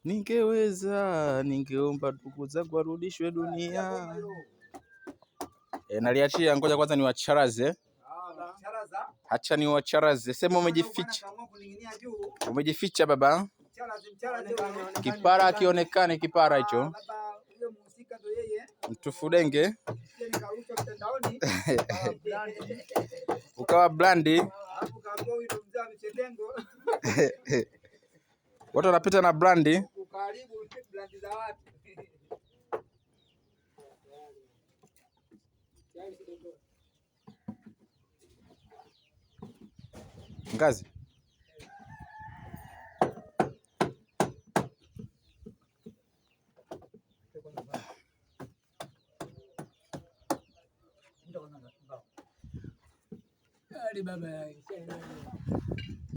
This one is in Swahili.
Ningeweza, ningeomba ndugu zangu warudishwe dunia. Naliachia, ngoja kwanza ni wacharaze. Acha ni wacharaze. Sema umejificha. Umejificha baba. Kipara kionekane, kipara hicho. Mtufudenge. Ukawa blandi. Watu wanapita na blandi. Ngazi. Baba.